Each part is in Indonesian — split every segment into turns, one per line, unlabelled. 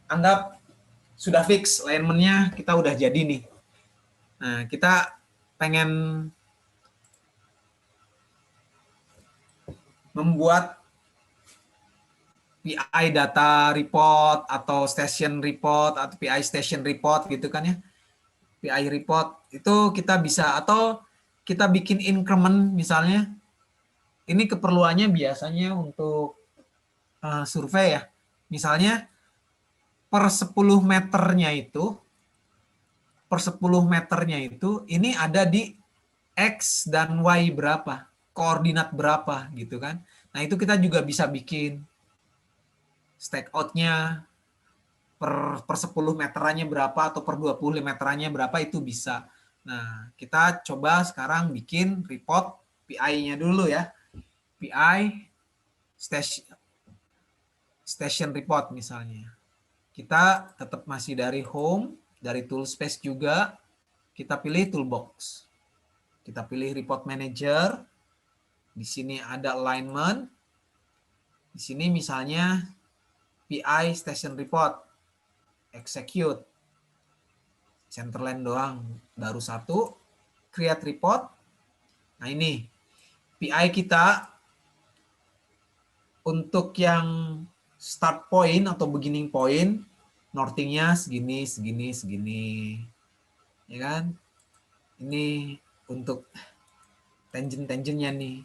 anggap sudah fix alignment-nya, kita udah jadi nih. Nah, kita pengen membuat PI data report atau station report atau PI station report gitu kan ya. PI report itu kita bisa, atau kita bikin increment misalnya. Ini keperluannya biasanya untuk survei ya. Misalnya per 10 meternya itu, ini ada di X dan Y berapa, koordinat berapa gitu kan. Nah itu kita juga bisa bikin stack out-nya per 10 meterannya berapa atau per 20 meterannya berapa, itu bisa. Nah kita coba sekarang bikin report PI-nya dulu ya. PI station report misalnya. Kita tetap masih dari home, dari tool space juga, kita pilih toolbox. Kita pilih report manager. Di sini ada alignment. Di sini misalnya PI station report. Execute. Centerline doang. Baru satu. Create report. Nah ini. PI kita untuk yang start point atau beginning point, northingnya segini, segini, segini. Ya kan? Ini untuk tangent-tangentnya nih.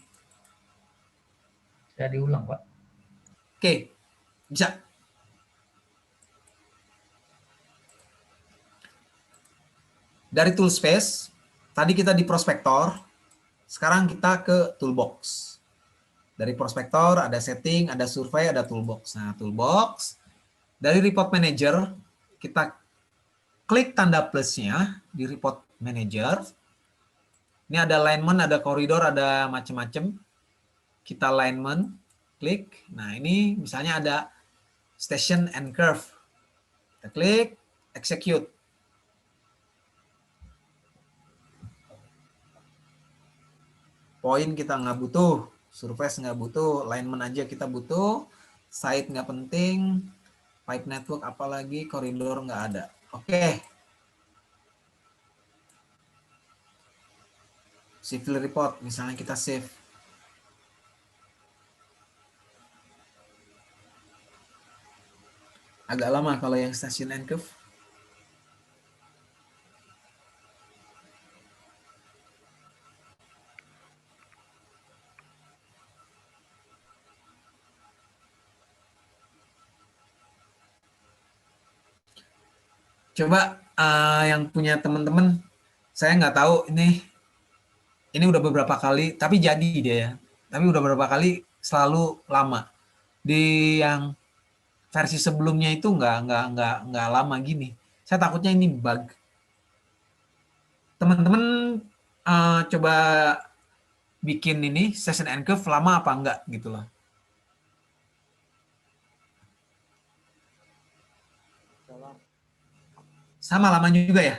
Saya diulang, Pak.
Oke, bisa. Dari tool space, tadi kita di prospektor, sekarang kita ke toolbox. Dari prospektor ada setting, ada survei, ada toolbox. Nah, toolbox, dari report manager, kita klik tanda plusnya di report manager. Ini ada alignment, ada koridor, ada macam-macam. Kita alignment, klik. Nah, ini misalnya ada station and curve. Kita klik, execute. Poin kita nggak butuh, surface nggak butuh, alignment aja kita butuh, site nggak penting, pipe network apalagi, koridor nggak ada. Oke. Civil report, misalnya kita save. Agak lama kalau yang station and curve. Coba yang punya teman-teman, saya nggak tahu ini udah beberapa kali, tapi jadi dia ya. Tapi udah beberapa kali selalu lama. Di yang versi sebelumnya itu nggak lama gini. Saya takutnya ini bug. Teman-teman coba bikin ini session and curve lama apa enggak gitu loh. Sama lamanya juga ya?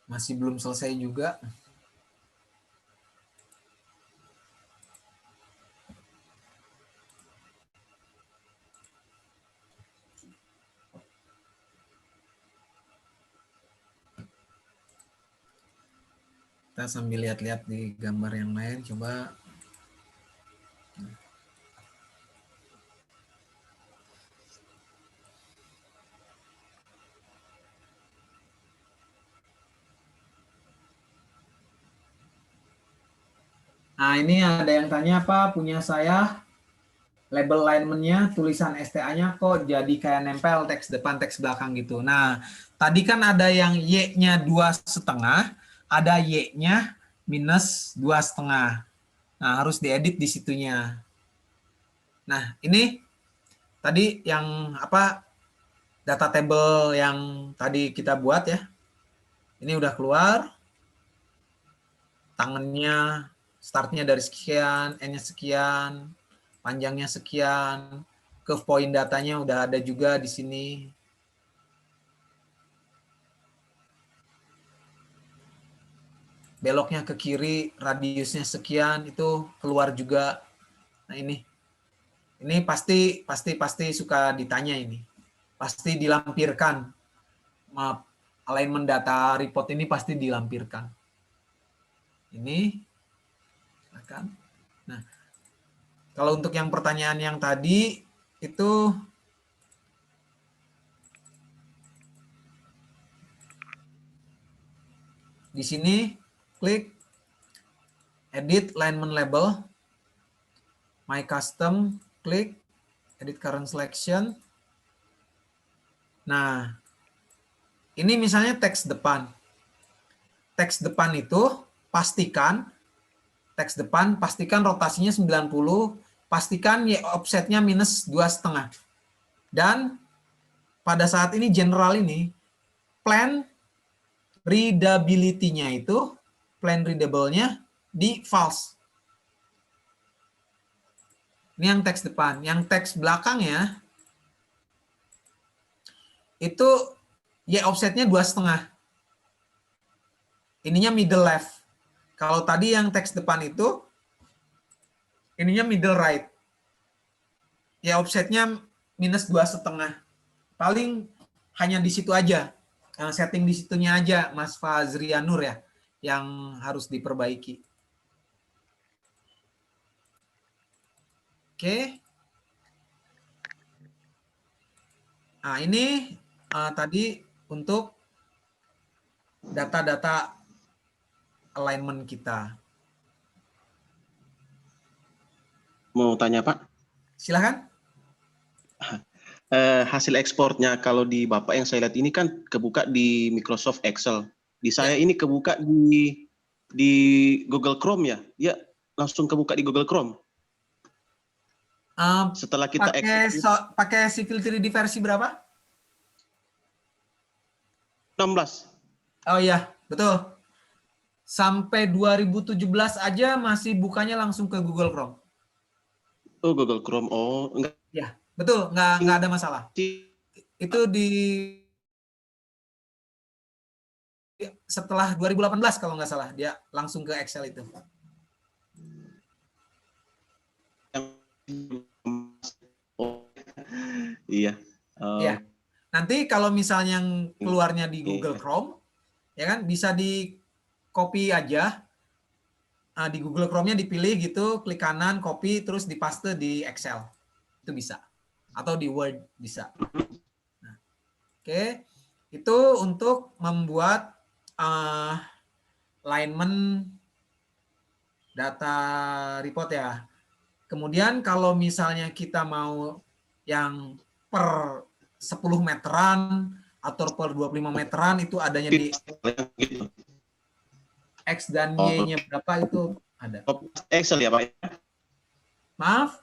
Masih belum selesai juga. Kita sambil lihat-lihat di gambar yang lain, coba. Nah, ini ada yang tanya apa punya saya label alignment-nya, tulisan STA-nya kok jadi kayak nempel teks depan, teks belakang gitu. Nah, tadi kan ada yang Y-nya 2,5, ada Y-nya minus 2,5. Nah, harus diedit di situnya. Nah, ini tadi yang apa, data table yang tadi kita buat ya. Ini udah keluar. Tangannya startnya dari sekian, N-nya sekian, panjangnya sekian, curve point datanya udah ada juga di sini. Beloknya ke kiri, radiusnya sekian, itu keluar juga. Nah, ini pasti suka ditanya ini. Pasti dilampirkan. Maaf, alignment data report ini pasti dilampirkan. Ini, silakan. Nah, kalau untuk yang pertanyaan yang tadi itu di sini klik edit alignment label, my custom, klik edit current selection. Nah, ini misalnya teks depan. Teks depan itu pastikan rotasinya 90, pastikan Y offsetnya minus 2,5. Dan pada saat ini general ini plan readability-nya itu, plan readable-nya di false. Ini yang teks depan. Yang teks belakangnya itu Y offsetnya 2,5. Ininya middle left. Kalau tadi yang teks depan itu, ininya middle right. Ya offsetnya minus 2,5. Paling hanya di situ aja. Setting di situnya aja, Mas Fazrianur ya, yang harus diperbaiki. Oke. Nah, ini tadi untuk data-data alignment kita.
Mau tanya, Pak?
Silahkan.
Hasil ekspornya kalau di Bapak yang saya lihat ini kan kebuka di Microsoft Excel. Di saya ini kebuka di Google Chrome ya. Dia langsung kebuka di Google Chrome. Setelah kita
pakai Civil 3D versi berapa?
16.
Oh iya, betul. Sampai 2017 aja masih bukanya langsung ke Google Chrome.
Oh, Google Chrome. Oh, enggak.
Ya, betul, nggak ada masalah. Itu setelah 2018 kalau nggak salah, dia langsung ke Excel itu.
Iya.
Iya. Nanti kalau misalnya yang keluarnya di Google Chrome, ya kan bisa di copy aja. Di Google Chrome-nya dipilih gitu, klik kanan, copy, terus dipaste di Excel. Itu bisa. Atau di Word bisa. Nah, oke. Itu untuk membuat alignment data report ya. Kemudian kalau misalnya kita mau yang per 10 meteran atau per 25 meteran itu adanya di X dan Y-nya berapa itu ada.
Excel ya, Pak?
Maaf?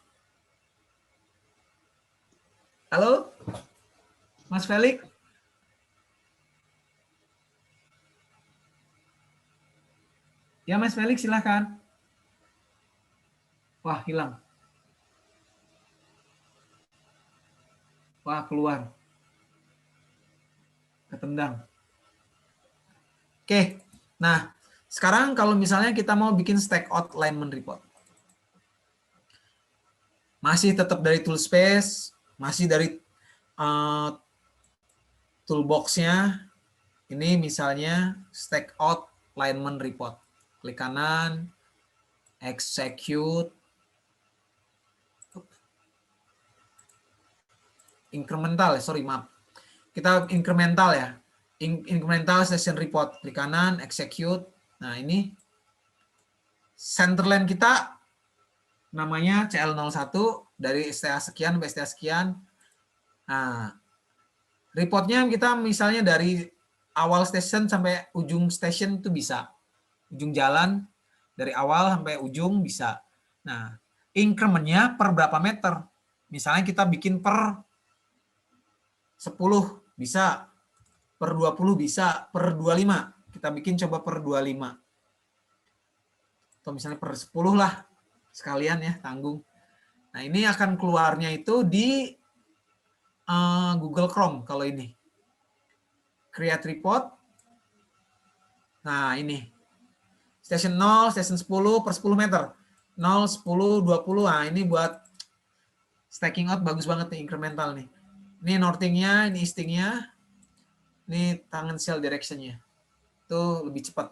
Halo? Mas Felix? Ya, Mas Felix, silahkan. Wah, hilang. Wah, keluar. Ketendang. Oke, nah sekarang kalau misalnya kita mau bikin stack out alignment report. Masih tetap dari tool space, masih dari toolbox-nya. Ini misalnya stack out alignment report. Klik kanan, execute. Incremental, sorry maaf. Kita incremental ya. Incremental session report. Klik kanan, execute. Nah ini centerline kita namanya CL01 dari STA sekian sampai STA sekian. Nah, reportnya kita misalnya dari awal station sampai ujung station itu bisa. Ujung jalan Dari awal sampai ujung bisa. Nah, increment-nya per berapa meter? Misalnya kita bikin per 10 bisa, per 20 bisa, per 25. Kita bikin coba per 25. Atau misalnya per 10 lah, sekalian ya, tanggung. Nah, ini akan keluarnya itu di Google Chrome kalau ini. Create report. Nah, ini. Station 0, station 10 per 10 meter. 0, 10, 20. Nah, ini buat stacking out bagus banget nih, incremental nih. Ini northingnya, ini eastingnya. Ini tangential directionnya. Itu lebih cepat.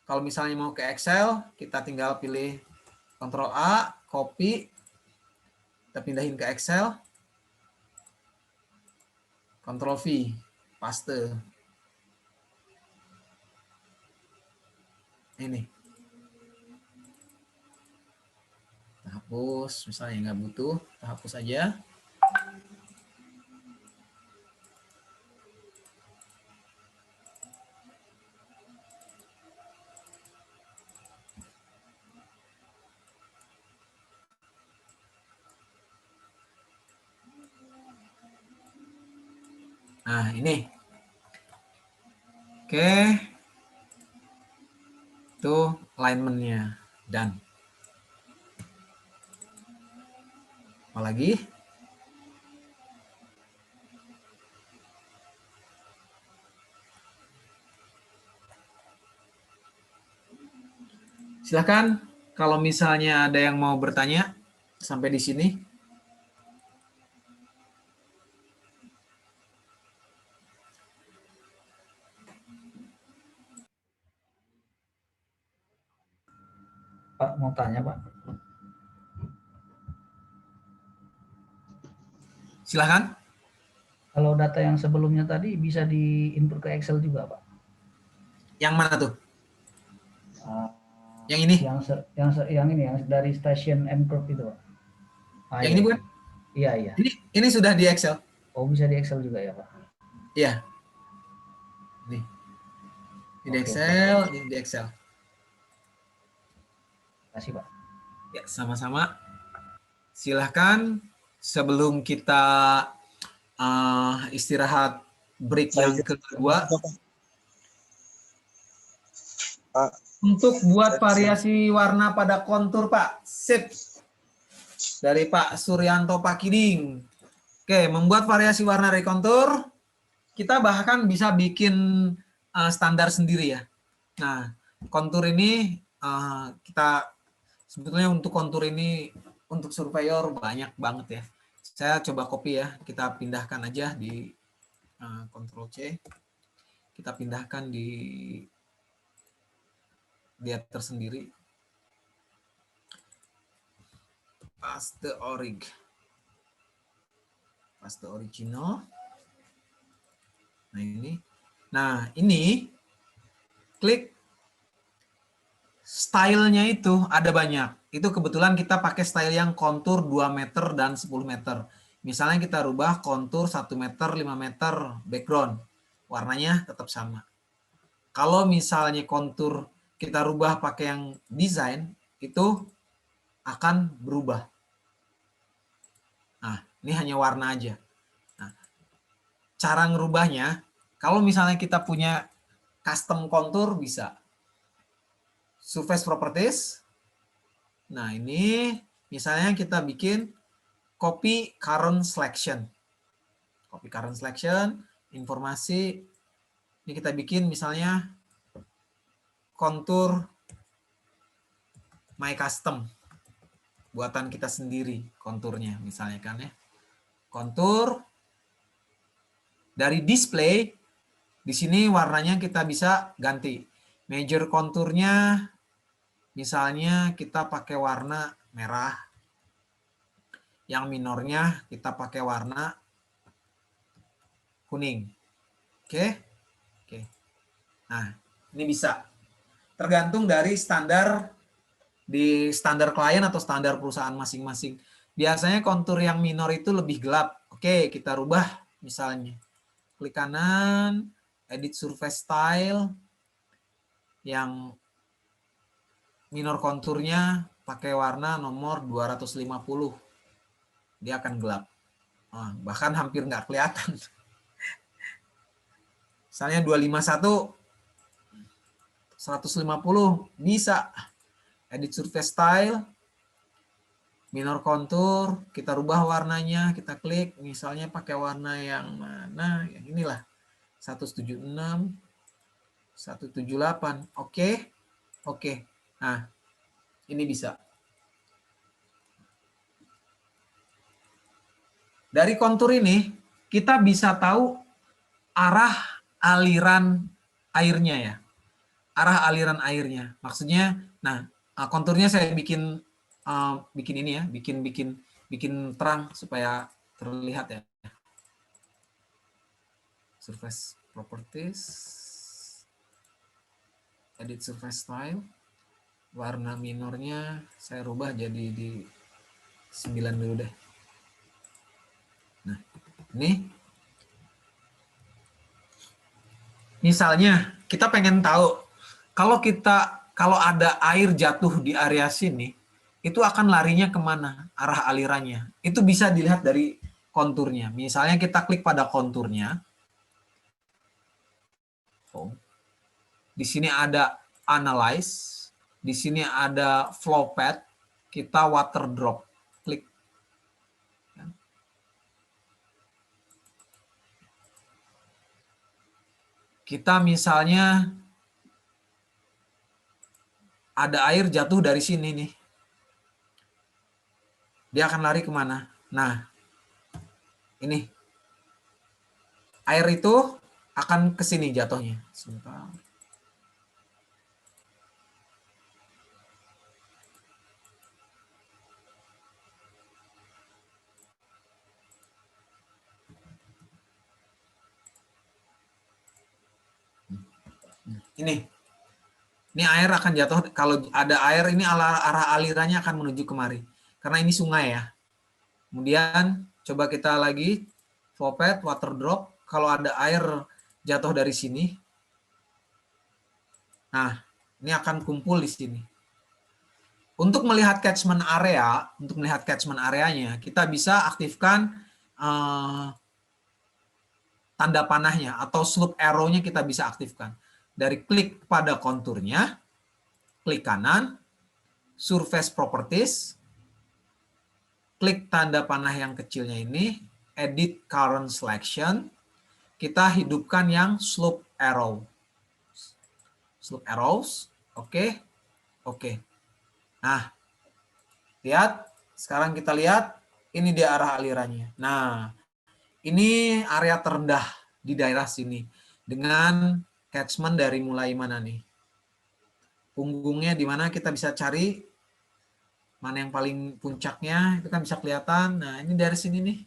Kalau misalnya mau ke Excel, kita tinggal pilih Ctrl A, copy, kita pindahin ke Excel, Ctrl V, paste. Ini. Kita hapus, misalnya nggak butuh, kita hapus aja. Nah, ini. Oke. Itu alignment-nya. Dan apalagi? Silakan kalau misalnya ada yang mau bertanya sampai di sini.
Pak, mau tanya, Pak.
Silakan.
Kalau data yang sebelumnya tadi bisa di-input ke Excel juga, Pak?
Yang mana tuh? Yang ini?
Yang ini, yang dari Station M Group itu, Pak.
Yang ini bukan?
Iya, iya.
Ini sudah di Excel.
Oh, bisa di Excel juga ya, Pak?
Iya. Nih. Ini di Excel, ini di Excel.
Terima kasih, Pak.
Ya, sama-sama. Silahkan sebelum kita istirahat break yang kedua. Untuk buat variasi warna pada kontur, Pak. Sip. Dari Pak Suryanto Pakiding. Oke, membuat variasi warna dari kontur, kita bahkan bisa bikin standar sendiri ya. Nah, kontur ini kita sebetulnya untuk kontur ini untuk surveyor banyak banget ya. Saya coba copy ya, kita pindahkan aja di Ctrl C. Kita pindahkan di dia tersendiri. Paste orig. Paste original. Nah, ini. Nah, ini klik stylenya itu ada banyak. Itu kebetulan kita pakai style yang kontur 2 meter dan 10 meter. Misalnya kita rubah kontur 1 meter, 5 meter background. Warnanya tetap sama. Kalau misalnya kontur kita rubah pakai yang desain, itu akan berubah. Nah, ini hanya warna aja. Nah, cara ngerubahnya, kalau misalnya kita punya custom kontur bisa. Surface properties. Nah, ini misalnya kita bikin copy current selection. Copy current selection, informasi. Ini kita bikin misalnya kontur my custom. Buatan kita sendiri konturnya misalnya kan ya. Kontur dari display di sini warnanya kita bisa ganti. Major konturnya misalnya kita pakai warna merah. Yang minornya kita pakai warna kuning. Oke. Oke. Nah, ini bisa. Tergantung dari standar di standar klien atau standar perusahaan masing-masing. Biasanya kontur yang minor itu lebih gelap. Oke, kita rubah misalnya. Klik kanan, edit surface style. Yang minor konturnya pakai warna nomor 250. Dia akan gelap. Bahkan hampir nggak kelihatan. Misalnya 251, 150 bisa. Edit surface style, minor kontur, kita rubah warnanya, kita klik, misalnya pakai warna yang mana, yang inilah, 176, 178, oke. Nah, ini bisa. Dari kontur ini, kita bisa tahu arah aliran airnya ya. Arah aliran airnya. Maksudnya, nah, konturnya saya bikin ini ya, bikin terang supaya terlihat ya. Surface properties, edit surface style, warna minornya saya rubah jadi di 9 dulu deh. Nah, ini misalnya kita pengen tahu kalau ada air jatuh di area sini, itu akan larinya kemana, arah alirannya. Itu bisa dilihat dari konturnya. Misalnya kita klik pada konturnya. Di sini ada analyze, di sini ada flow path, kita water drop, klik. Kita misalnya ada air jatuh dari sini nih. Dia akan lari kemana? Nah, ini. Air itu akan ke sini jatuhnya. Sebentar. Ini air akan jatuh, kalau ada air ini arah alirannya akan menuju kemari. Karena ini sungai ya. Kemudian coba kita lagi, flow path, water drop, kalau ada air jatuh dari sini, nah ini akan kumpul di sini. Untuk melihat catchment areanya, kita bisa aktifkan tanda panahnya atau slope arrow-nya kita bisa aktifkan. Dari klik pada konturnya, klik kanan, surface properties, klik tanda panah yang kecilnya ini, edit current selection, kita hidupkan yang slope arrow. Slope arrows, oke. Nah, lihat, sekarang kita lihat, ini dia arah alirannya. Nah, ini area terendah di daerah sini dengan catchment dari mulai mana nih? Punggungnya di mana kita bisa cari mana yang paling puncaknya, itu kan bisa kelihatan. Nah, ini dari sini nih.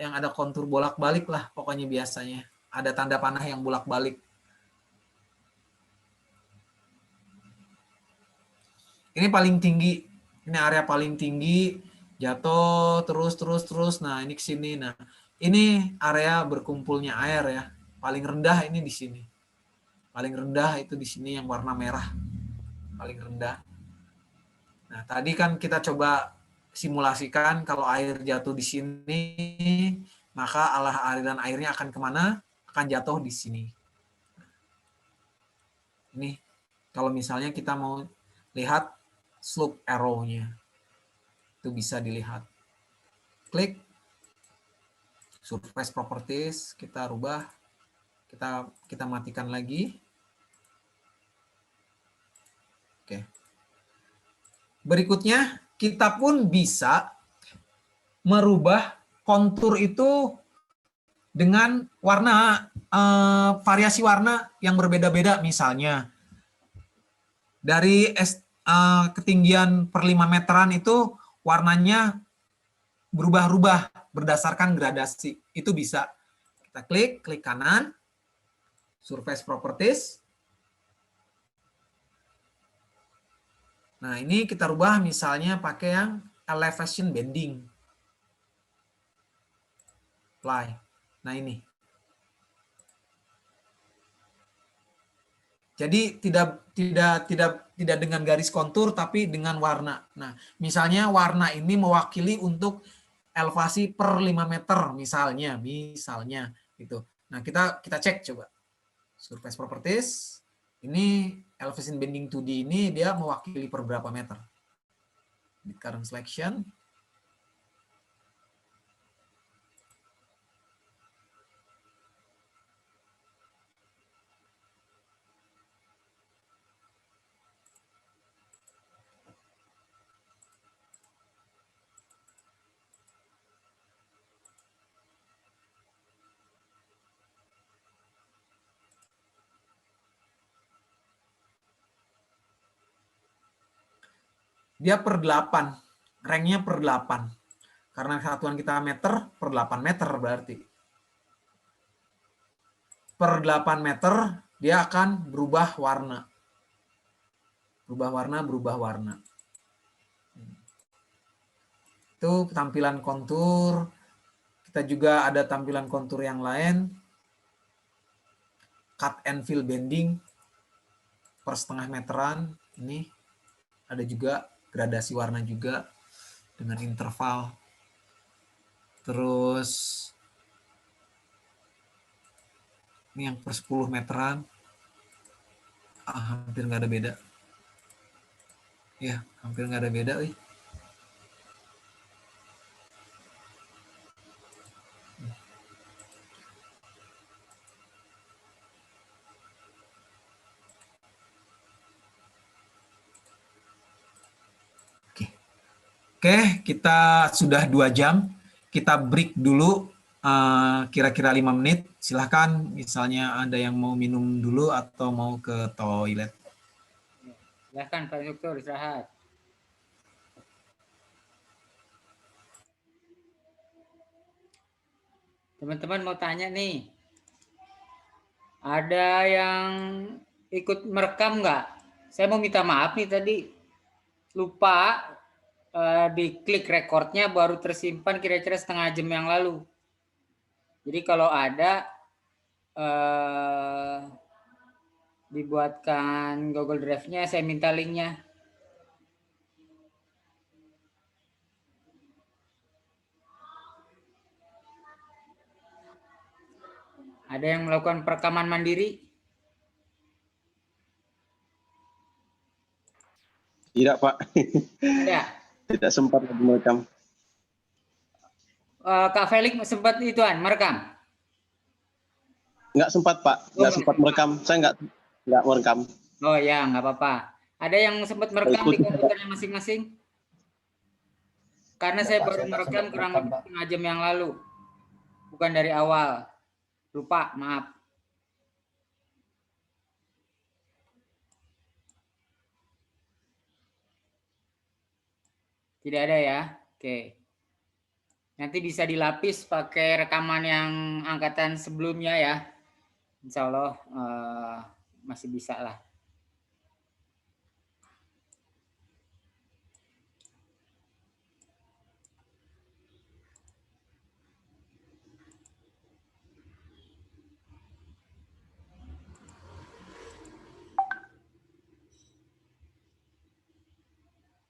Yang ada kontur bolak-balik lah pokoknya biasanya. Ada tanda panah yang bolak-balik. Ini paling tinggi. Ini area paling tinggi, jatuh terus. Nah, ini ke sini. Nah, ini area berkumpulnya air ya. Paling rendah ini di sini. Paling rendah itu di sini yang warna merah. Paling rendah. Nah, tadi kan kita coba simulasikan kalau air jatuh di sini, maka aliran airnya akan kemana? Akan jatuh di sini. Ini kalau misalnya kita mau lihat slope arrow-nya, itu bisa dilihat. Klik surface properties, kita rubah, kita matikan lagi. Oke. Berikutnya, kita pun bisa merubah kontur itu dengan warna, variasi warna yang berbeda-beda. Misalnya, dari ketinggian per 5 meteran itu warnanya berubah-ubah berdasarkan gradasi. Itu bisa. Kita klik kanan, surface properties. Nah, ini kita rubah misalnya pakai yang elevation bending. Apply. Nah, ini. Jadi tidak dengan garis kontur tapi dengan warna. Nah, misalnya warna ini mewakili untuk elevasi per 5 meter misalnya gitu. Nah, kita cek coba. Surface properties ini elevation bending 2D ini dia mewakili per berapa meter. Di current selection dia per 8, ranknya per 8. Karena satuan kita meter, per 8 meter berarti. Per 8 meter, dia akan berubah warna. Berubah warna. Itu tampilan kontur. Kita juga ada tampilan kontur yang lain. Cut and fill bending per setengah meteran. Ini ada juga gradasi warna juga dengan interval. Terus ini yang per 10 meteran. Hampir nggak ada beda. Ya, hampir nggak ada beda. Oke, kita sudah 2 jam. Kita break dulu kira-kira 5 menit. Silahkan, misalnya ada yang mau minum dulu atau mau ke toilet.
Silahkan Pak Instruktur istirahat. Teman-teman mau tanya nih. Ada yang ikut merekam nggak? Saya mau minta maaf nih tadi. Lupa diklik recordnya baru tersimpan kira-kira setengah jam yang lalu. Jadi kalau ada dibuatkan Google Drive-nya, saya minta linknya. Ada yang melakukan perekaman mandiri?
Tidak, Pak.
Ada.
Tidak sempat merekam.
Kak Felix sempat ituan merekam?
Nggak sempat, Pak. Nggak sempat merekam. Saya nggak merekam.
Oh ya, nggak apa-apa. Ada yang sempat merekam di komputernya masing-masing? Karena saya baru merekam kurang lebih setengah jam yang lalu. Bukan dari awal. Lupa, maaf. Tidak ada ya? Oke. Nanti bisa dilapis pakai rekaman yang angkatan sebelumnya ya. Insya Allah masih bisa lah.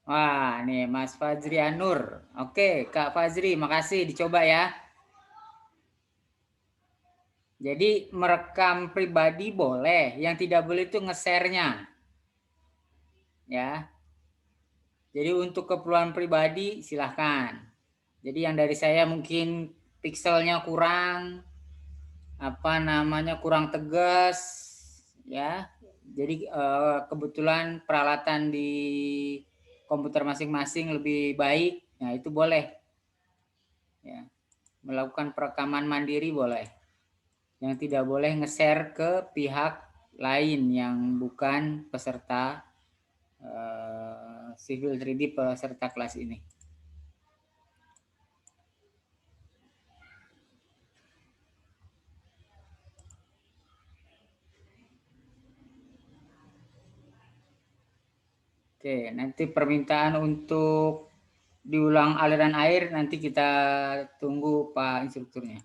Wah, nih Mas Fajri Anur. Oke, Kak Fajri, makasih dicoba ya. Jadi merekam pribadi boleh, yang tidak boleh itu nge-share-nya. Ya. Jadi untuk keperluan pribadi silahkan. Jadi yang dari saya mungkin pixelnya kurang, kurang tegas, ya. Jadi kebetulan peralatan di komputer masing-masing lebih baik, nah itu boleh. Ya. Melakukan perekaman mandiri boleh. Yang tidak boleh nge-share ke pihak lain yang bukan peserta Civil 3D peserta kelas ini. Oke, nanti permintaan untuk diulang aliran air nanti kita tunggu Pak instrukturnya.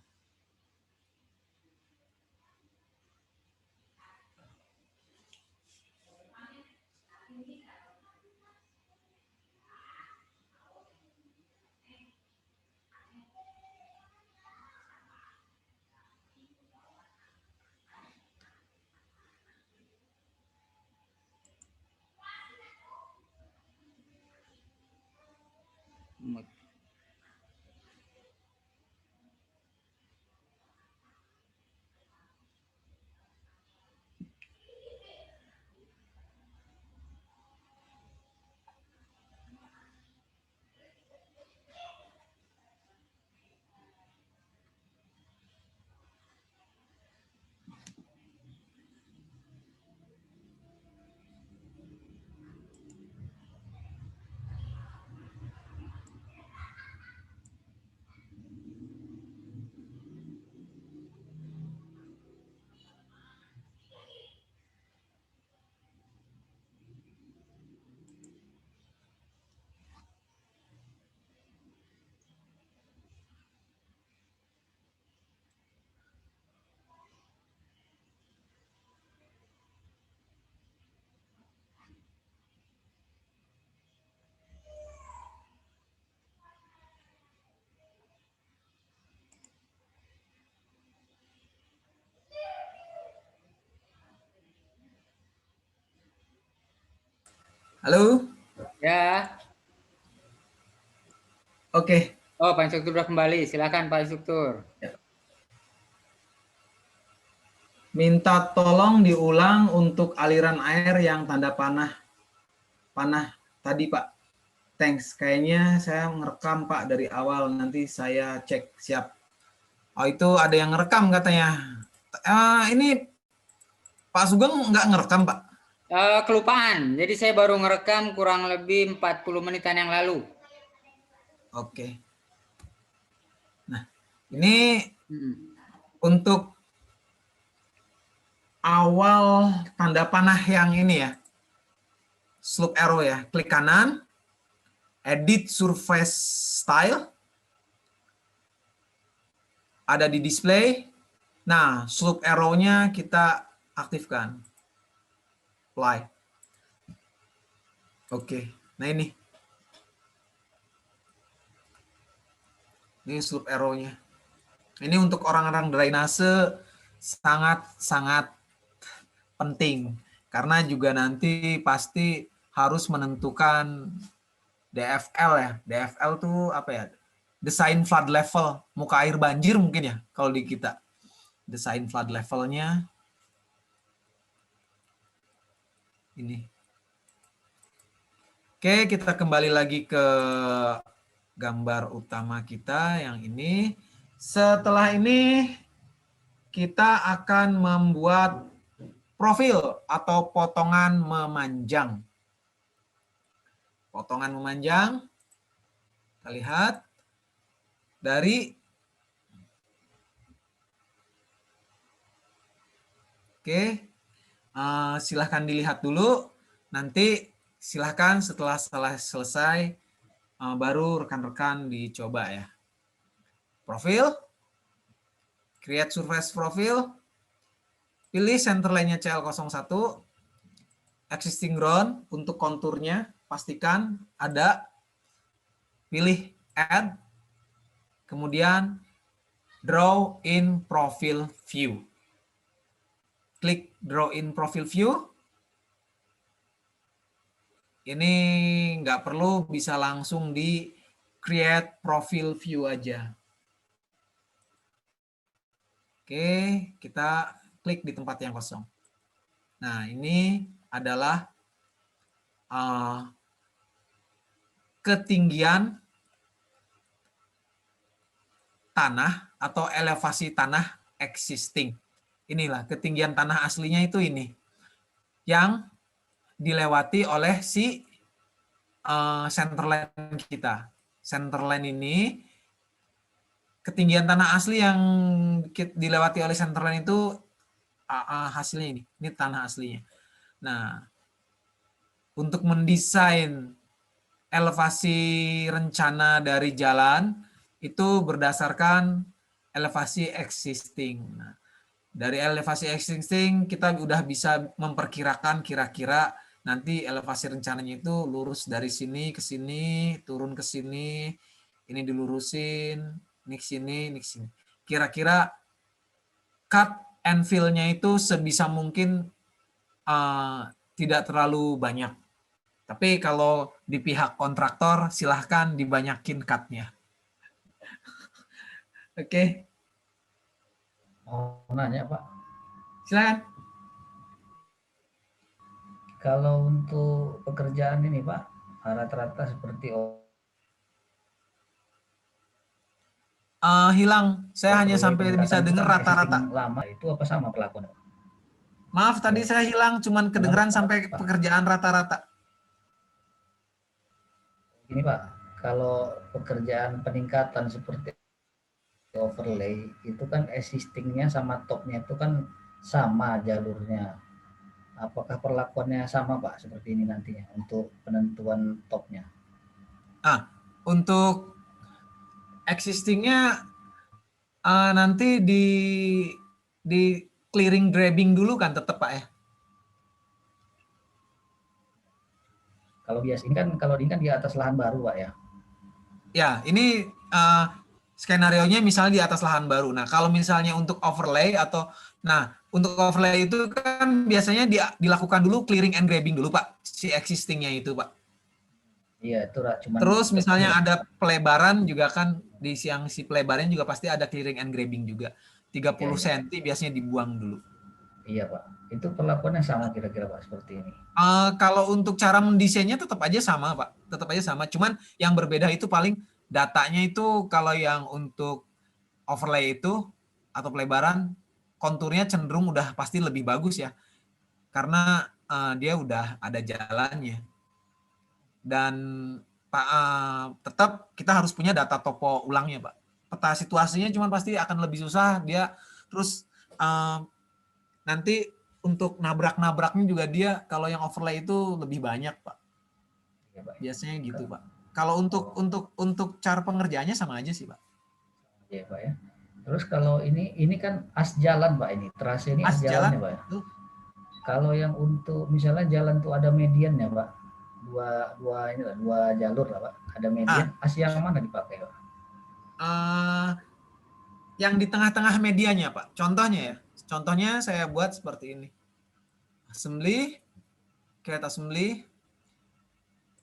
Halo?
Ya.
Oke.
Oh, Pak Instruktur sudah kembali. Silakan Pak Instruktur.
Minta tolong diulang untuk aliran air yang tanda panah tadi, Pak. Thanks. Kayaknya saya ngerekam, Pak, dari awal. Nanti saya cek. Siap. Oh, itu ada yang ngerekam katanya. Ini Pak Sugeng nggak ngerekam, Pak?
Kelupaan. Jadi saya baru ngerekam kurang lebih 40 menitan yang lalu.
Oke. Nah, ini untuk awal tanda panah yang ini ya. Slope arrow ya. Klik kanan. Edit surface style. Ada di display. Nah, slope arrow-nya kita aktifkan. Apply. Oke. Nah, ini. Ini slope arrow-nya. Ini untuk orang-orang drainase sangat-sangat penting. Karena juga nanti pasti harus menentukan DFL ya. DFL tuh apa ya? Design flood level. Muka air banjir mungkin ya kalau di kita. Design flood levelnya. Ini. Oke, kita kembali lagi ke gambar utama kita yang ini. Setelah ini kita akan membuat profil atau potongan memanjang. Potongan memanjang, kita lihat dari silahkan dilihat dulu. Nanti silahkan setelah selesai baru rekan-rekan dicoba ya. Profil, create surface profile, pilih center line-nya CL01, existing ground untuk konturnya pastikan ada, pilih add, kemudian draw in profile view. Klik draw in profile view. Ini nggak perlu, bisa langsung di create profile view aja. Oke, kita klik di tempat yang kosong. Nah, ini adalah ketinggian tanah atau elevasi tanah existing. Inilah ketinggian tanah aslinya itu ini. Yang dilewati oleh si centerline kita. Centerline ini, ketinggian tanah asli yang dilewati oleh centerline itu hasilnya ini. Ini tanah aslinya. Nah, untuk mendesain elevasi rencana dari jalan itu berdasarkan elevasi existing. Nah, dari elevasi existing kita udah bisa memperkirakan kira-kira nanti elevasi rencananya itu lurus dari sini ke sini, turun ke sini, ini dilurusin, ini ke sini, ini ke sini. Kira-kira cut and fill-nya itu sebisa mungkin tidak terlalu banyak. Tapi kalau di pihak kontraktor silahkan dibanyakin cut-nya. Oke,
Mau nanya Pak,
silakan.
kalau untuk pekerjaan ini Pak, rata-rata seperti
Hilang, saya hanya
overlay
sampai bisa
peningkatan itu
dengar
kan
rata-rata.
existing lama itu apa sama perlakuan?
Maaf, tadi saya hilang, cuman kedengeran sampai
Pak?
pekerjaan rata-rata.
Ini Pak, kalau pekerjaan peningkatan seperti overlay itu kan existingnya sama topnya itu kan sama jalurnya. Apakah perlakuannya sama Pak seperti ini nantinya untuk penentuan topnya?
Untuk existingnya nanti di clearing grabbing dulu kan tetap Pak ya?
Kalau biasa ini kan kalau ini kan di atas lahan baru Pak ya.
Ya, ini skenarionya misalnya di atas lahan baru. Nah, kalau misalnya untuk overlay untuk overlay itu kan biasanya dilakukan dulu clearing and grabbing dulu Pak, si existingnya itu Pak.
Iya, itu cuman
Terus misalnya
ya.
ada pelebaran juga kan di siang si pelebaran juga pasti ada clearing and grabbing juga. 30
Iya.
cm biasanya dibuang dulu.
Iya Pak, itu perlakuannya sama kira-kira Pak seperti ini.
Kalau untuk cara mendesainnya tetap aja sama Pak, tetap aja sama. Cuman yang berbeda itu paling datanya itu kalau yang untuk overlay itu atau pelebaran konturnya cenderung udah pasti lebih bagus ya, karena dia udah ada jalannya. Dan tetap kita harus punya data topo ulangnya Pak. Peta situasinya cuman pasti akan lebih susah dia. Terus nanti untuk nabrak-nabraknya juga dia kalau yang overlay itu lebih banyak Pak.
Iya, Pak.
Biasanya gitu Pak. Kalau untuk cara pengerjaannya sama aja sih Pak.
Iya Pak ya. Terus kalau ini kan as jalan Pak, ini terase ini as jalan ya Pak ya. Kalau yang untuk misalnya jalan tuh ada mediannya Pak, dua jalur lah Pak, ada median, as yang mana dipakai Pak?
Yang di tengah-tengah medianya Pak. Contohnya saya buat seperti ini. Assembly, create assembly.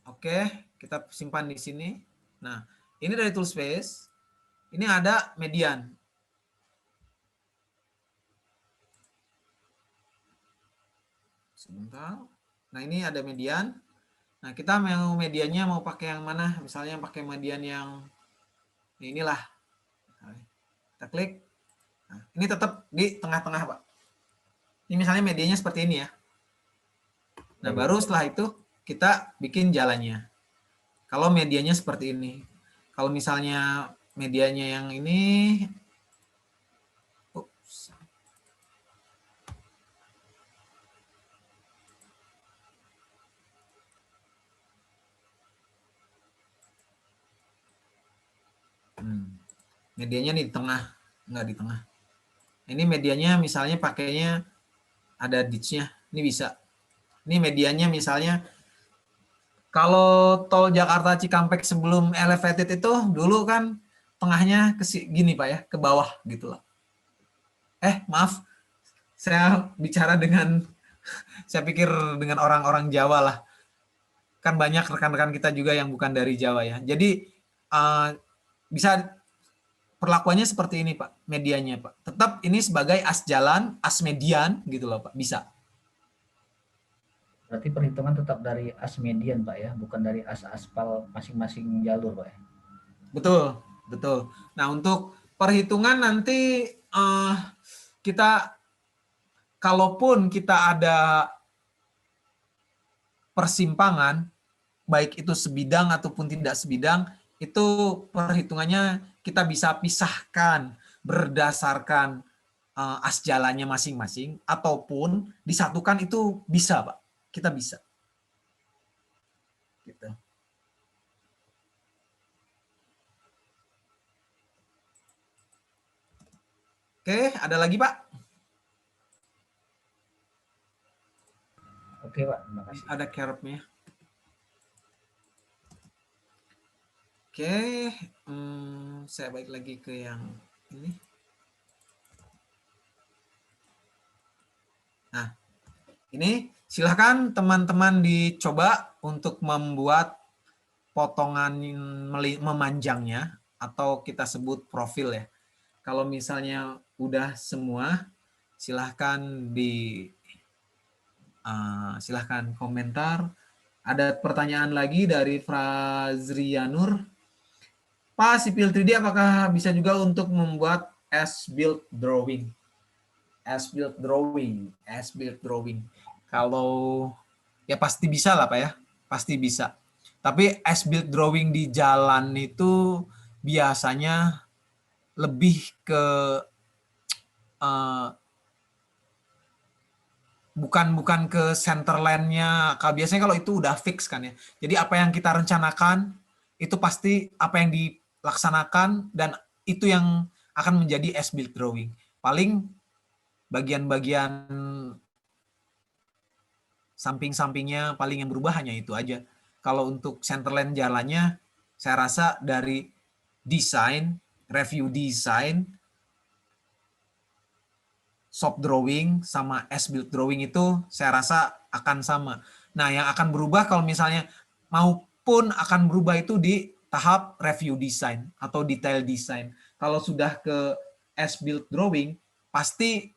Oke, kita simpan di sini. Nah, ini dari toolspace. Ini ada median. Sebentar. Nah, ini ada median. Nah, kita mau mediannya mau pakai yang mana? Misalnya pakai median yang inilah. Kita klik. Nah, ini tetap di tengah-tengah, Pak. Ini misalnya medianya seperti ini ya. Nah, baru setelah itu kita bikin jalannya. Kalau medianya seperti ini. Kalau misalnya medianya yang ini, medianya nih di tengah, enggak di tengah. Ini medianya misalnya pakainya ada ditch-nya, ini bisa. Ini medianya misalnya kalau tol Jakarta Cikampek sebelum elevated itu dulu kan tengahnya ke gini Pak ya, ke bawah gitu loh. Maaf, saya bicara saya pikir dengan orang-orang Jawa lah. Kan banyak rekan-rekan kita juga yang bukan dari Jawa ya. Jadi bisa perlakuannya seperti ini Pak, medianya Pak. Tetap ini sebagai as jalan, as median gitu loh Pak, bisa.
Berarti perhitungan tetap dari as median Pak ya, bukan dari as aspal masing-masing jalur Pak ya?
Betul, betul. Nah untuk perhitungan nanti kita, kalaupun kita ada persimpangan, baik itu sebidang ataupun tidak sebidang, itu perhitungannya kita bisa pisahkan berdasarkan as jalannya masing-masing, ataupun disatukan itu bisa Pak, kita bisa. Gitu. Oke, ada lagi Pak?
Oke Pak, terima kasih.
Ada curve-nya. Oke, saya balik lagi ke yang ini. Nah, ini Silahkan teman-teman dicoba untuk membuat potongan memanjangnya atau kita sebut profil ya. Kalau misalnya udah semua, silahkan silahkan komentar. Ada pertanyaan lagi dari Frazrianur. Pak, Sipil 3D apakah bisa juga untuk membuat as-built drawing? As-built drawing. Kalau ya pasti bisa lah Pak ya, pasti bisa. Tapi as-built drawing di jalan itu biasanya lebih ke bukan ke center line-nya. Kalau biasanya kalau itu udah fix kan ya. Jadi apa yang kita rencanakan itu pasti apa yang dilaksanakan dan itu yang akan menjadi as-built drawing. Paling bagian-bagian samping-sampingnya paling yang berubah hanya itu aja. Kalau untuk centerline jalannya, saya rasa dari desain, review desain, shop drawing, sama as-built drawing itu saya rasa akan sama. Nah, yang akan berubah kalau misalnya maupun akan berubah itu di tahap review design atau detail design. Kalau sudah ke as-built drawing, pasti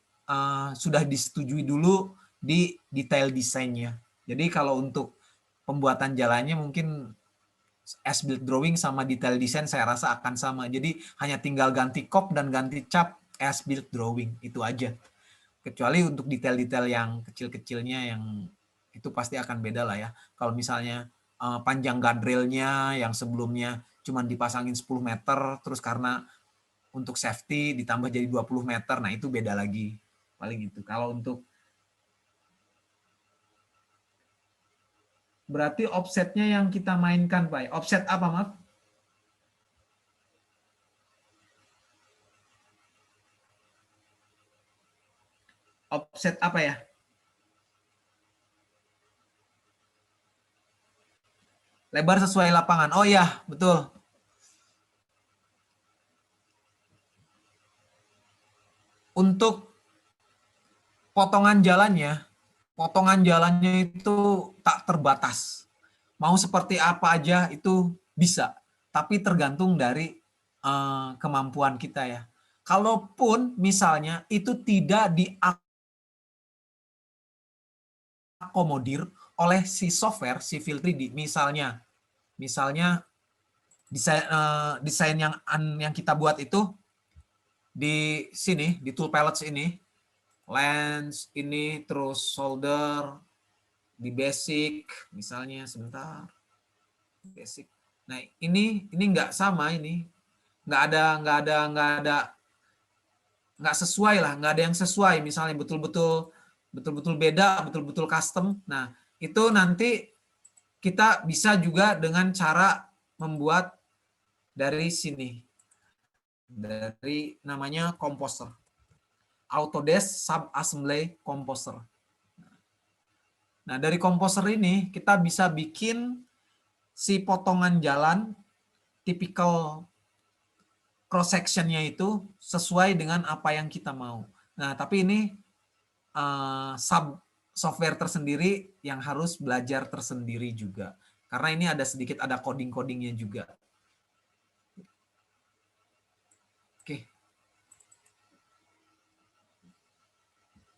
sudah disetujui dulu di detail desainnya. Jadi kalau untuk pembuatan jalannya mungkin as-built drawing sama detail design saya rasa akan sama. Jadi hanya tinggal ganti kop dan ganti cap as-built drawing, itu aja. Kecuali untuk detail-detail yang kecil-kecilnya yang itu pasti akan beda lah ya. Kalau misalnya panjang guardrailnya yang sebelumnya cuma dipasangin 10 meter, terus karena untuk safety ditambah jadi 20 meter, nah itu beda lagi. Paling itu. Kalau untuk berarti offsetnya yang kita mainkan, Pak. Offset apa, maaf? Offset apa ya? Lebar sesuai lapangan. Oh iya, betul. Untuk potongan jalannya itu tak terbatas. Mau seperti apa aja itu bisa, tapi tergantung dari kemampuan kita ya. Kalaupun misalnya itu tidak diakomodir oleh si software Civil 3D, misalnya desain yang kita buat itu di sini, di tool palettes ini, lens ini, terus solder di basic misalnya, sebentar, basic. Nah ini nggak sama, ini nggak sesuai lah, nggak ada yang sesuai, misalnya betul-betul beda, betul-betul custom. Nah itu nanti kita bisa juga dengan cara membuat dari sini, dari namanya Composer, Autodesk Sub-Assembly Composer. Nah, dari Composer ini kita bisa bikin si potongan jalan, tipikal cross sectionnya itu sesuai dengan apa yang kita mau. Nah, tapi ini software tersendiri yang harus belajar tersendiri juga. Karena ini ada sedikit ada coding-codingnya juga.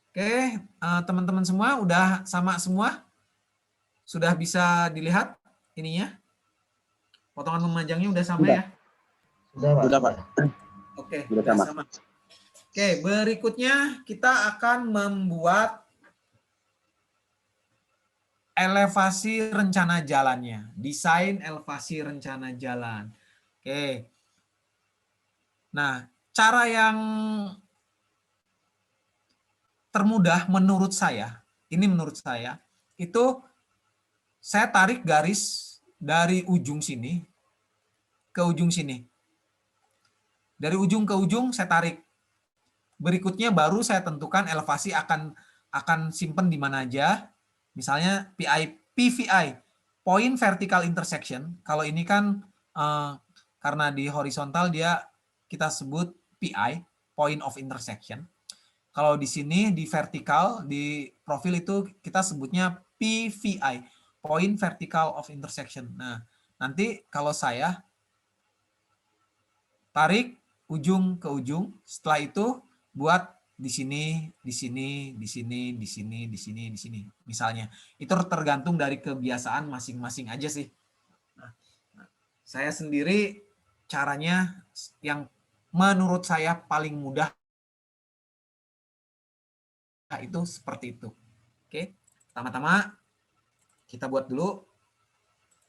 Oke, teman-teman semua udah sama semua? Sudah bisa dilihat ininya? Potongan memanjangnya udah sama ya?
Sudah, Pak.
Oke,
Sudah sama.
Oke, berikutnya kita akan membuat elevasi rencana jalannya. Desain elevasi rencana jalan. Oke. Nah, cara yang termudah menurut saya, itu saya tarik garis dari ujung sini ke ujung sini. Dari ujung ke ujung saya tarik. Berikutnya baru saya tentukan elevasi akan simpen di mana aja. Misalnya PVI, Point Vertical Intersection. Kalau ini kan karena di horizontal dia kita sebut PI, Point of Intersection. Kalau di sini di vertikal, di profil itu kita sebutnya PVI, Point Vertical of Intersection. Nah, nanti kalau saya tarik ujung ke ujung, setelah itu buat di sini, di sini, di sini, di sini, di sini, di sini. Misalnya, itu tergantung dari kebiasaan masing-masing aja sih. Nah, saya sendiri caranya yang menurut saya paling mudah itu seperti itu. Oke, pertama-tama kita buat dulu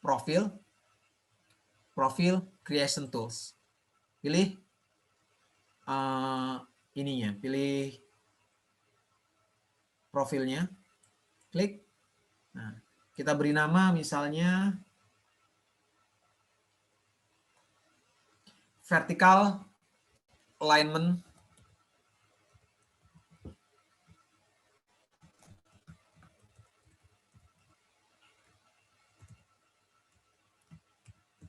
profil creation tools. Pilih ininya, pilih profilnya, klik. Nah, kita beri nama misalnya vertical alignment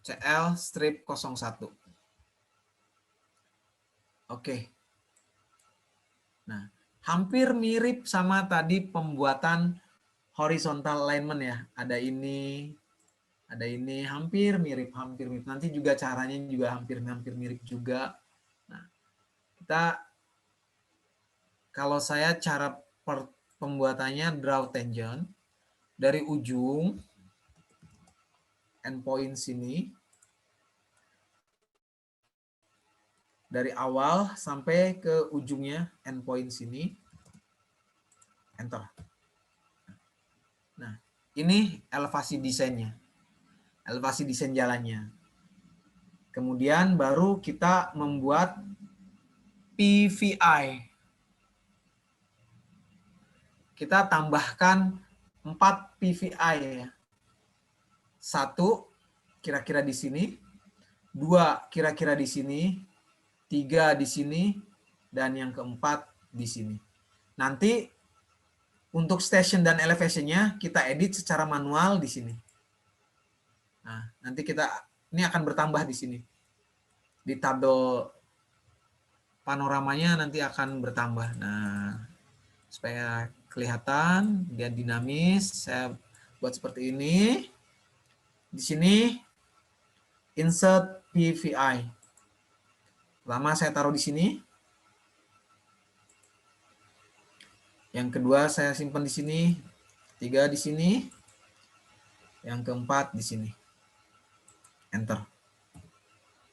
CL strip 01. Oke. Nah, hampir mirip sama tadi pembuatan horizontal alignment ya. Ada ini, hampir mirip. Nanti juga caranya juga hampir mirip juga. Nah, kalau saya cara pembuatannya draw tangent dari ujung endpoint sini, dari awal sampai ke ujungnya endpoint sini, enter. Nah, ini elevasi desainnya, elevasi desain jalannya. Kemudian baru kita membuat PVI. Kita tambahkan 4 PVI ya. 1 kira-kira di sini, 2 kira-kira di sini, 3 di sini, dan yang keempat di sini. Nanti untuk station dan elevation-nya kita edit secara manual di sini. Nah, nanti ini akan bertambah di sini. Di tabel panoramanya nanti akan bertambah. Nah, supaya kelihatan dia dinamis, saya buat seperti ini. Di sini insert PVI. Pertama saya taruh di sini. Yang kedua saya simpan di sini. 3 di sini. Yang keempat di sini. Enter.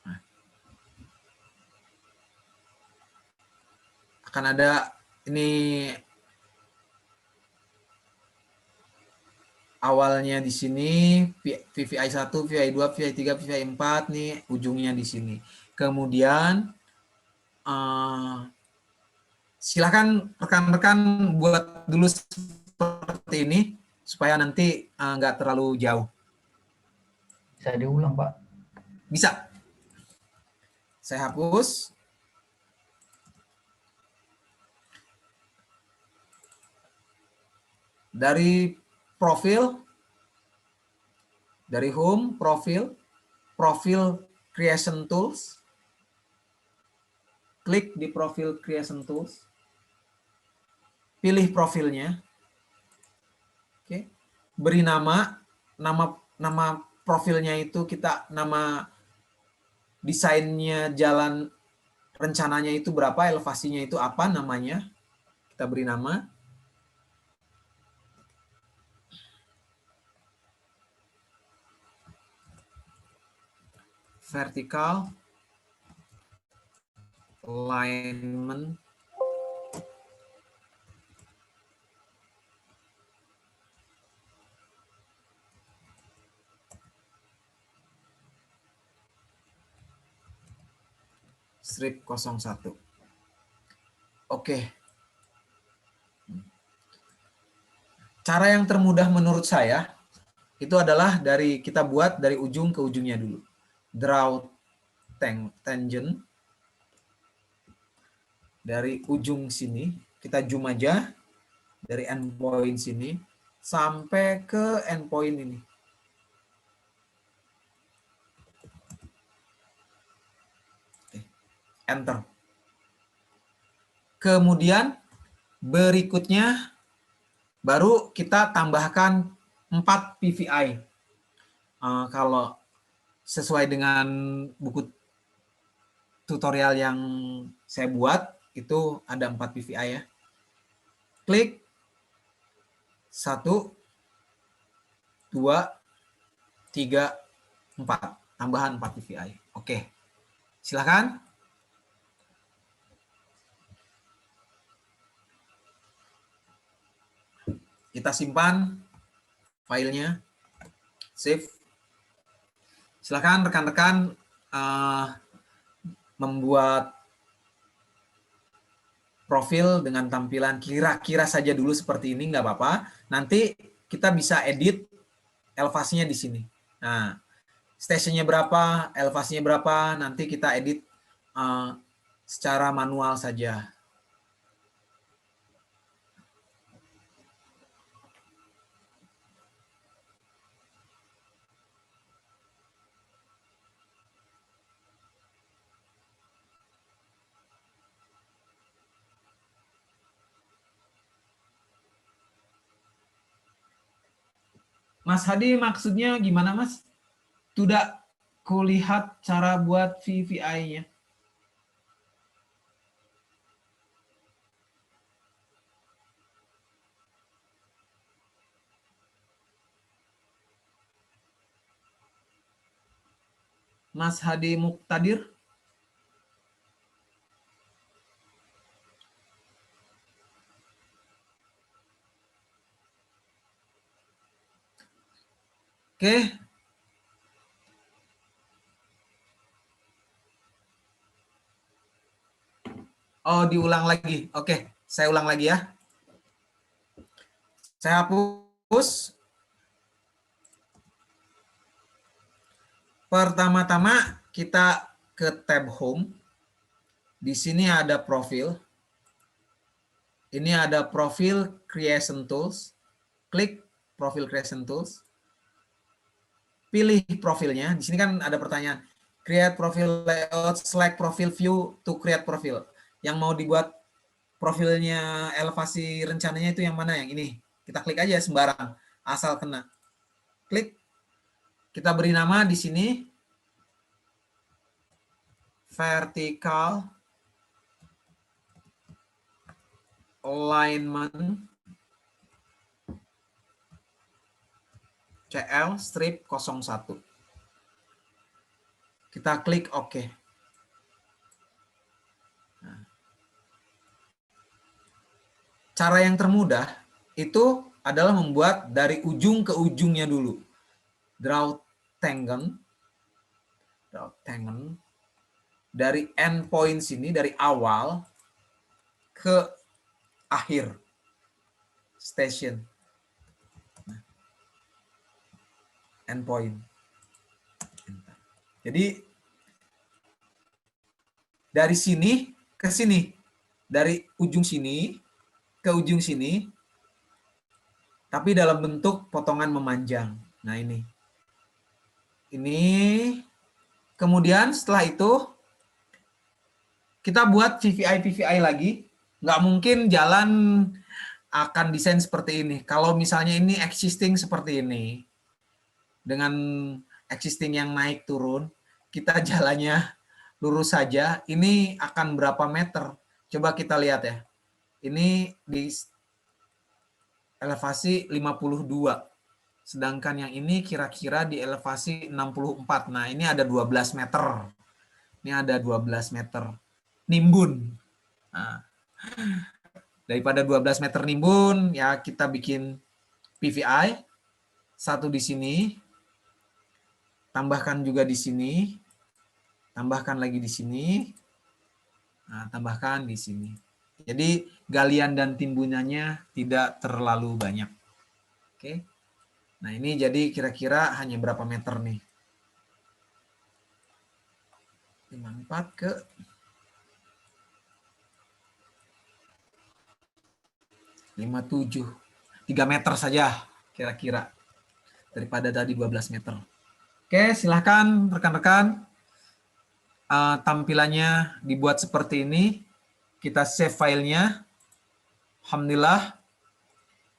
Nah. Akan ada ini awalnya di sini, VVI 1, VVI 2, VVI 3, VVI 4 nih ujungnya di sini. Kemudian silakan rekan-rekan buat dulu seperti ini supaya nanti nggak terlalu jauh.
Bisa diulang, Pak?
Bisa. Saya hapus. Dari profil, dari home, profil creation tools. Klik di profil creation tools. Pilih profilnya. Oke. Beri nama profilnya itu nama desainnya jalan rencananya itu berapa, elevasinya itu apa namanya. Kita beri nama. Vertical alignment strip 01. Oke. Cara yang termudah menurut saya itu adalah kita buat dari ujung ke ujungnya dulu. Draw tangent dari ujung sini, kita zoom aja dari endpoint sini sampai ke endpoint ini. Enter. Kemudian Berikutnya, baru kita tambahkan 4 PVI. Kalau sesuai dengan buku tutorial yang saya buat, itu ada 4 PVI ya. Klik 1, 2, 3, 4. Tambahan 4 PVI. Oke, silakan. Kita simpan filenya, save. Silakan rekan-rekan membuat profil dengan tampilan kira-kira saja dulu seperti ini, nggak apa-apa. Nanti kita bisa edit elevasinya di sini. Nah, stationnya berapa, elevasinya berapa, nanti kita edit secara manual saja. Mas Hadi, maksudnya gimana, Mas? Tidak kulihat cara buat VVI-nya. Mas Hadi Muktadir? Oke. Oh, diulang lagi. Oke, saya ulang lagi ya. Saya hapus. Pertama-tama kita ke tab Home. Di sini ada profil. Ini ada profil Creation Tools. Klik profil Creation Tools. Pilih profilnya. Di sini kan ada pertanyaan. Create profile layout, select profile view to create profile. Yang mau dibuat profilnya elevasi rencananya itu yang mana? Yang ini. Kita klik aja sembarang. Asal kena. Klik. Kita beri nama di sini. Vertical alignment CL strip 01. Kita klik OK. Nah. Cara yang termudah itu adalah membuat dari ujung ke ujungnya dulu. Draw tangent. Dari endpoint sini, dari awal ke akhir station. Endpoint. Jadi dari sini ke sini, dari ujung sini ke ujung sini, tapi dalam bentuk potongan memanjang. Nah ini. Kemudian setelah itu kita buat VVI lagi. Nggak mungkin jalan akan desain seperti ini. Kalau misalnya ini existing seperti ini, dengan existing yang naik turun, kita jalannya lurus saja, ini akan berapa meter? Coba kita lihat ya. Ini di elevasi 52. Sedangkan yang ini kira-kira di elevasi 64. Nah, ini ada 12 meter. Ini ada 12 meter nimbun. Nah, daripada 12 meter nimbun, ya kita bikin PVI. Satu di sini. Tambahkan juga di sini, tambahkan lagi di sini, nah, tambahkan di sini. Jadi galian dan timbunannya tidak terlalu banyak. Oke, nah ini jadi kira-kira hanya berapa meter nih? 54 ke 57, 3 meter saja kira-kira daripada tadi 12 meter. Oke, silahkan rekan-rekan. Tampilannya dibuat seperti ini. Kita save filenya. Alhamdulillah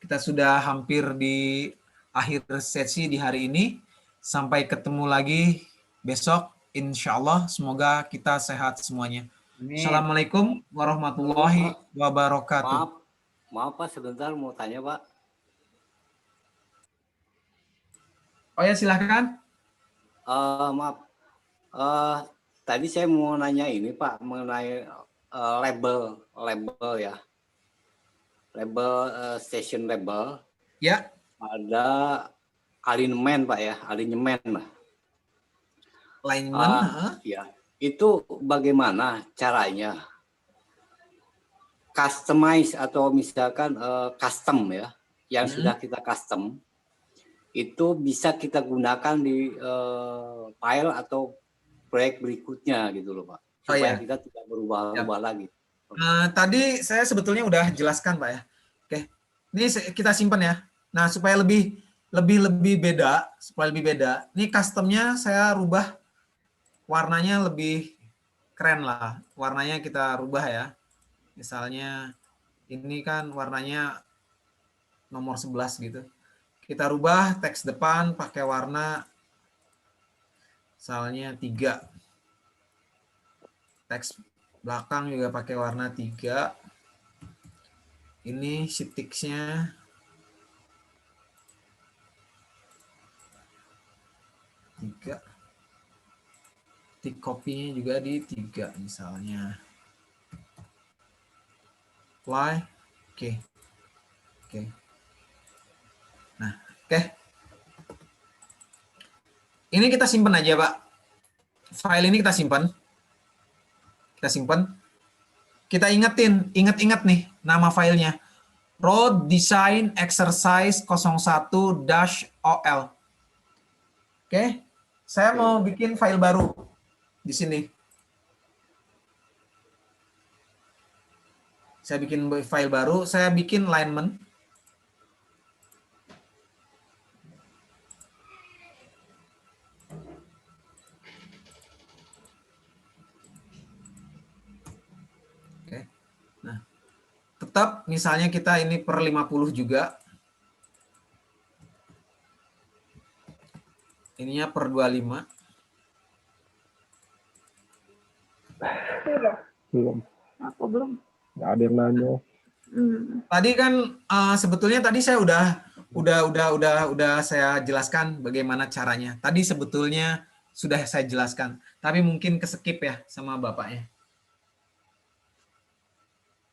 kita sudah hampir di akhir sesi di hari ini. Sampai ketemu lagi besok. Insya Allah semoga kita sehat semuanya.
Amin.
Assalamualaikum warahmatullahi wabarakatuh.
Maaf Pak, sebentar mau tanya Pak.
Oh ya, silakan.
Maaf, tadi saya mau nanya ini Pak mengenai label ya, label station label.
Ya.
Ada alignment Pak ya, alignment lah.
Alignment.
Ya, itu bagaimana caranya? Customize atau misalkan custom ya, yang sudah kita custom itu bisa kita gunakan di file atau proyek berikutnya gitu loh Pak, supaya kita tidak berubah-ubah lagi.
Tadi saya sebetulnya udah jelaskan Pak ya. Oke, ini kita simpan ya. Nah supaya lebih beda, Ini customnya saya rubah warnanya lebih keren lah. Warnanya kita rubah ya. Misalnya ini kan warnanya nomor 11 gitu. Kita rubah teks depan pakai warna misalnya 3. Teks belakang juga pakai warna 3. Ini sheet-nya 3. Tick copy-nya juga di 3 misalnya. Apply. Oke. Nah, oke. Ini kita simpan aja, Pak. File ini kita simpan. Kita ingat nih nama filenya. Road Design Exercise 01-OL. Oke. Saya mau bikin file baru di sini. Saya bikin file baru, saya bikin alignment. Tetap misalnya kita ini per 50 juga. Ininya per 25.
Belum. Nggak ada yang nanya.
Tadi kan sebetulnya tadi saya udah saya jelaskan bagaimana caranya. Tadi sebetulnya sudah saya jelaskan, tapi mungkin keskip ya sama Bapaknya.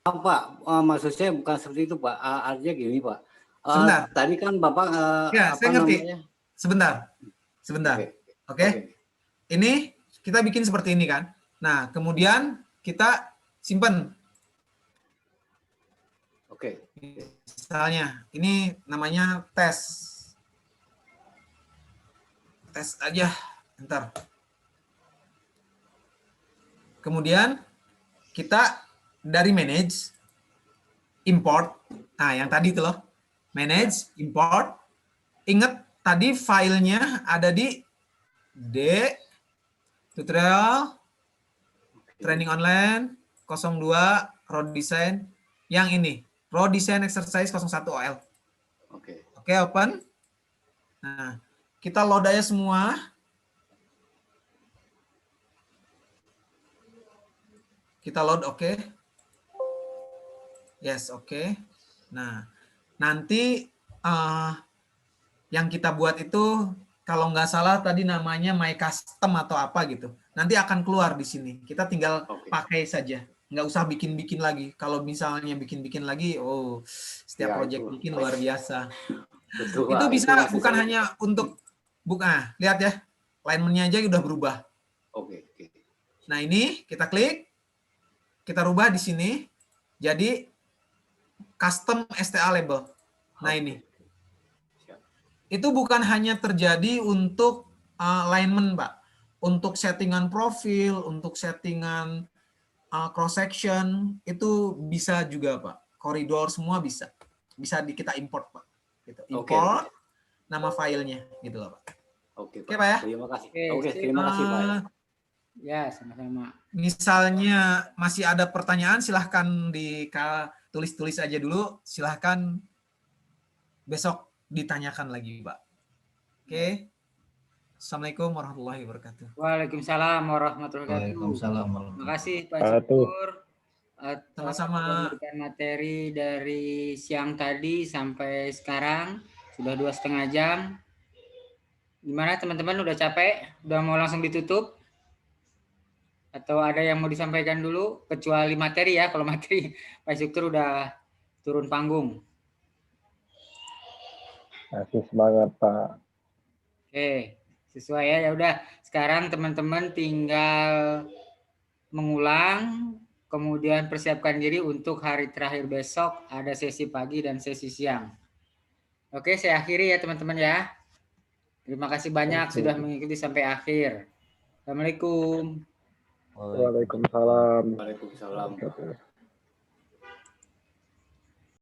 Pak, maksud saya bukan seperti itu Pak. Artinya gini Pak.
Sebentar.
Tadi kan Bapak
ya, saya ngerti.
Namanya?
Sebentar. Oke. Ini kita bikin seperti ini kan. Nah, kemudian kita simpan.
Oke.
Misalnya, ini namanya tes. Tes aja. Bentar. Kemudian kita dari manage, import. Nah, yang tadi itu loh. Manage, import. Ingat tadi filenya ada di D, tutorial, training online, 02, road design. Yang ini, road design exercise 01OL.
Oke,
open. Nah, kita load aja semua. Kita load, oke. Yes, oke. Nah, nanti yang kita buat itu kalau nggak salah tadi namanya My Custom atau apa gitu. Nanti akan keluar di sini. Kita tinggal pakai saja. Nggak usah bikin-bikin lagi. Kalau misalnya bikin-bikin lagi, setiap project bikin luar biasa.
Betul,
itu bisa bukan hanya untuk lihat ya. Alignment-nya aja udah berubah.
Oke.
Nah, ini kita klik. Kita rubah di sini. Jadi custom STA label. Nah, ini. Itu bukan hanya terjadi untuk alignment, Pak. Untuk settingan profil, untuk settingan cross section itu bisa juga, Pak. Koridor semua bisa. Bisa kita import, Pak. Gitu. Import nama filenya gitu loh, Pak.
Oke,
Pak ya.
Terima kasih. Oke, terima kasih, Pak.
Ya, sama-sama.
Misalnya masih ada pertanyaan, silahkan tulis-tulis aja dulu. Silahkan besok ditanyakan lagi, Pak. Oke. Assalamualaikum warahmatullahi wabarakatuh.
Waalaikumsalam warahmatullahi wabarakatuh.
Waalaikumsalam
Terima
warahmatullahi
kasih Pak
Wabarakatuh.
Syukur atas
Sama-sama.
memberikan materi dari siang tadi sampai sekarang sudah 2,5 jam. Gimana teman-teman, udah capek? Udah mau langsung ditutup? Atau ada yang mau disampaikan dulu? Kecuali materi ya, kalau materi Pak Syukur udah turun panggung.
Masih semangat, Pak.
Oke, sesuai ya. Ya udah, sekarang teman-teman tinggal mengulang, kemudian persiapkan diri untuk hari terakhir besok, ada sesi pagi dan sesi siang. Oke, saya akhiri ya teman-teman ya. Terima kasih banyak
Oke.
sudah mengikuti sampai akhir. Assalamualaikum.
Waalaikumsalam.
Waalaikumsalam.